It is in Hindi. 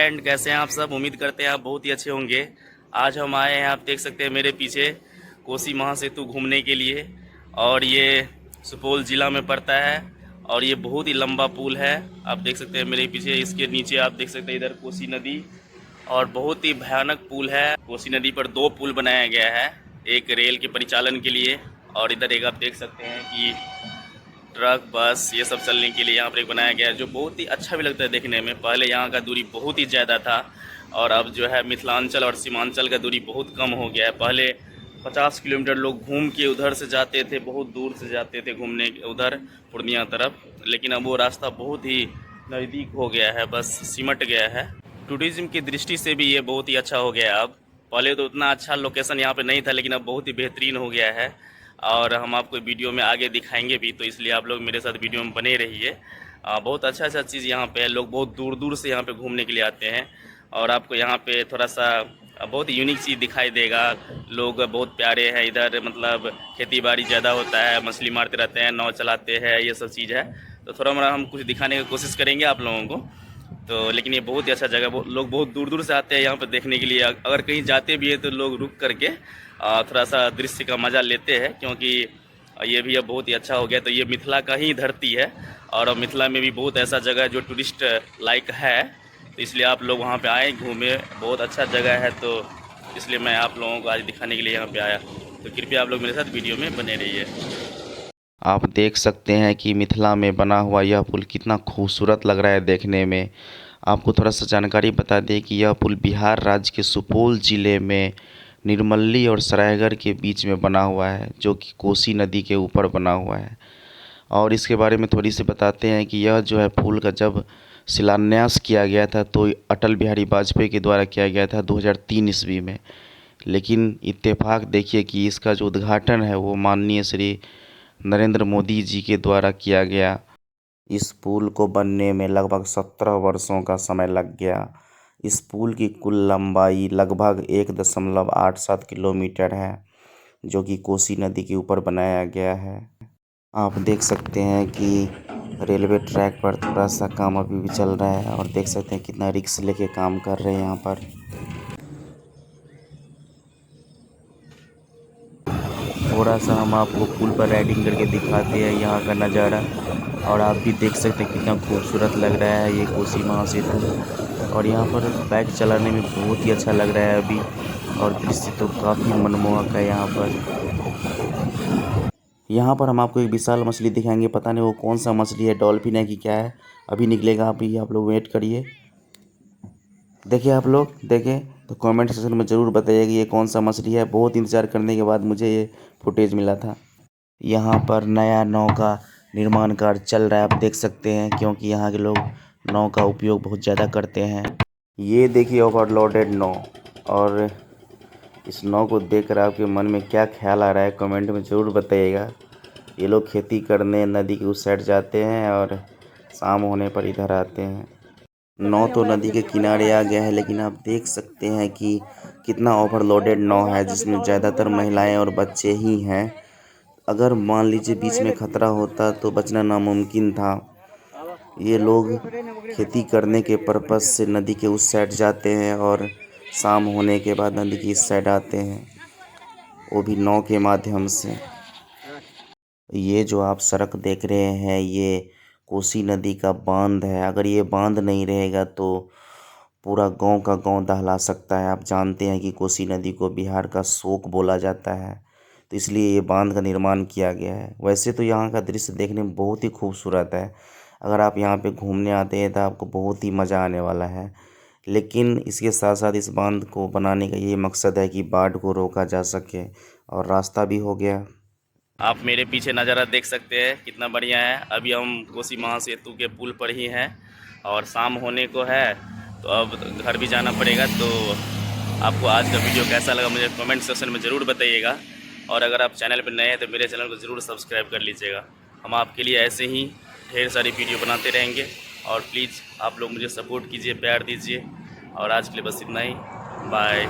फ्रेंड, कैसे हैं आप सब। उम्मीद करते हैं आप बहुत ही अच्छे होंगे। आज हम आए हैं, आप देख सकते हैं मेरे पीछे, कोसी महासेतु घूमने के लिए। और ये सुपौल ज़िला में पड़ता है और ये बहुत ही लंबा पुल है। आप देख सकते हैं मेरे पीछे, इसके नीचे आप देख सकते हैं इधर कोसी नदी, और बहुत ही भयानक पुल है। कोसी नदी पर दो पुल बनाया गया है, एक रेल के परिचालन के लिए और इधर एक आप देख सकते हैं कि ट्रक बस ये सब चलने के लिए यहाँ पर एक बनाया गया है, जो बहुत ही अच्छा भी लगता है देखने में। पहले यहाँ का दूरी बहुत ही ज़्यादा था और अब जो है मिथिलांचल और सीमांचल का दूरी बहुत कम हो गया है। पहले 50 किलोमीटर लोग घूम के उधर से जाते थे, बहुत दूर से जाते थे घूमने उधर पूर्णिया तरफ, लेकिन अब वो रास्ता बहुत ही नज़दीक हो गया है, बस सिमट गया है। टूरिज़्म की दृष्टि से भी ये बहुत ही अच्छा हो गया है। अब पहले तो उतना अच्छा लोकेशन यहाँ पे नहीं था, लेकिन अब बहुत ही बेहतरीन हो गया है और हम आपको वीडियो में आगे दिखाएंगे भी, तो इसलिए आप लोग मेरे साथ वीडियो में बने रहिए। बहुत अच्छा चीज़ यहाँ पे है। लोग बहुत दूर दूर से यहाँ पे घूमने के लिए आते हैं और आपको यहाँ पे थोड़ा सा बहुत यूनिक चीज़ दिखाई देगा। लोग बहुत प्यारे हैं इधर, मतलब खेती बाड़ी ज़्यादा होता है, मछली मारते रहते हैं, नाव चलाते हैं, ये सब चीज़ है। तो थोड़ा मोड़ा हम कुछ दिखाने की कोशिश करेंगे आप लोगों को। तो लेकिन ये बहुत ही अच्छा जगह, लोग बहुत दूर दूर से आते हैं यहाँ पर देखने के लिए। अगर कहीं जाते भी है तो लोग रुक करके थोड़ा सा दृश्य का मज़ा लेते हैं, क्योंकि ये भी अब बहुत ही अच्छा हो गया। तो ये मिथिला का ही धरती है और मिथिला में भी बहुत ऐसा जगह है जो टूरिस्ट लाइक है, तो इसलिए आप लोग वहाँ पे आए, घूमे, बहुत अच्छा जगह है। तो इसलिए मैं आप लोगों को आज दिखाने के लिए यहाँ पे आया। तो कृपया आप लोग मेरे साथ वीडियो में बने रहिए। आप देख सकते हैं कि मिथिला में बना हुआ यह पुल कितना खूबसूरत लग रहा है देखने में। आपको थोड़ा सा जानकारी बता दें कि यह पुल बिहार राज्य के सुपौल ज़िले में निर्मली और सरायगढ़ के बीच में बना हुआ है, जो कि कोसी नदी के ऊपर बना हुआ है। और इसके बारे में थोड़ी सी बताते हैं कि यह जो है पुल का जब शिलान्यास किया गया था तो अटल बिहारी वाजपेयी के द्वारा किया गया था 2003 ईस्वी में। लेकिन इत्तेफाक देखिए कि इसका जो उद्घाटन है वो माननीय श्री नरेंद्र मोदी जी के द्वारा किया गया। इस पुल को बनने में लगभग 17 वर्षों का समय लग गया। इस पुल की कुल लंबाई लगभग 1.87 किलोमीटर है, जो कि कोसी नदी के ऊपर बनाया गया है। आप देख सकते हैं कि रेलवे ट्रैक पर थोड़ा सा काम अभी भी चल रहा है और देख सकते हैं कितना रिक्स लेके काम कर रहे हैं यहाँ पर। थोड़ा सा हम आपको पुल पर राइडिंग करके दिखाते हैं यहाँ का नज़ारा, और आप भी देख सकते हैं कितना खूबसूरत लग रहा है ये कोसी महासेतु। और यहाँ पर बाइक चलाने में बहुत ही अच्छा लग रहा है अभी, और दृश्य तो काफ़ी मनमोहक है यहाँ पर। यहाँ पर हम आपको एक विशाल मछली दिखाएंगे, पता नहीं वो कौन सा मछली है, डॉल्फिन है कि क्या है, अभी निकलेगा। अभी आप लोग वेट करिए, देखिए आप लोग देखें तो कमेंट सेक्शन में ज़रूर बताइए कि ये कौन सा मछली है। बहुत इंतज़ार करने के बाद मुझे ये फुटेज मिला था। यहाँ पर नया नाव का निर्माण कार्य चल रहा है, आप देख सकते हैं, क्योंकि यहाँ के लोग नाव का उपयोग बहुत ज़्यादा करते हैं। ये देखिए ओवरलोडेड नाव, और इस नाव को देखकर आपके मन में क्या ख्याल आ रहा है कमेंट में ज़रूर बताइएगा। ये लोग खेती करने नदी के उस साइड जाते हैं और शाम होने पर इधर आते हैं। नाव तो नदी के किनारे आ गया है, लेकिन आप देख सकते हैं कि कितना ओवरलोडेड नाव है, जिसमें ज़्यादातर महिलाएं और बच्चे ही हैं। अगर मान लीजिए बीच में खतरा होता तो बचना नामुमकिन था। ये लोग खेती करने के पर्पस से नदी के उस साइड जाते हैं और शाम होने के बाद नदी की इस साइड आते हैं, वो भी नाव के माध्यम से। ये जो आप सड़क देख रहे हैं ये कोसी नदी का बांध है। अगर ये बांध नहीं रहेगा तो पूरा गांव का गांव दहला सकता है। आप जानते हैं कि कोसी नदी को बिहार का शोक बोला जाता है, तो इसलिए ये बांध का निर्माण किया गया है। वैसे तो यहाँ का दृश्य देखने में बहुत ही खूबसूरत है। अगर आप यहाँ पे घूमने आते हैं तो आपको बहुत ही मज़ा आने वाला है। लेकिन इसके साथ साथ इस बांध को बनाने का ये मकसद है कि बाढ़ को रोका जा सके, और रास्ता भी हो गया। आप मेरे पीछे नज़ारा देख सकते हैं कितना बढ़िया है। अभी हम कोसी महासेतु के पुल पर ही हैं और शाम होने को है, तो अब घर भी जाना पड़ेगा। तो आपको आज का वीडियो कैसा लगा मुझे कमेंट सेक्शन में ज़रूर बताइएगा, और अगर आप चैनल पर नए हैं तो मेरे चैनल को ज़रूर सब्सक्राइब कर लीजिएगा। हम आपके लिए ऐसे ही ढेर सारी वीडियो बनाते रहेंगे, और प्लीज़ आप लोग मुझे सपोर्ट कीजिए, प्यार दीजिए। और आज के लिए बस इतना ही, बाय।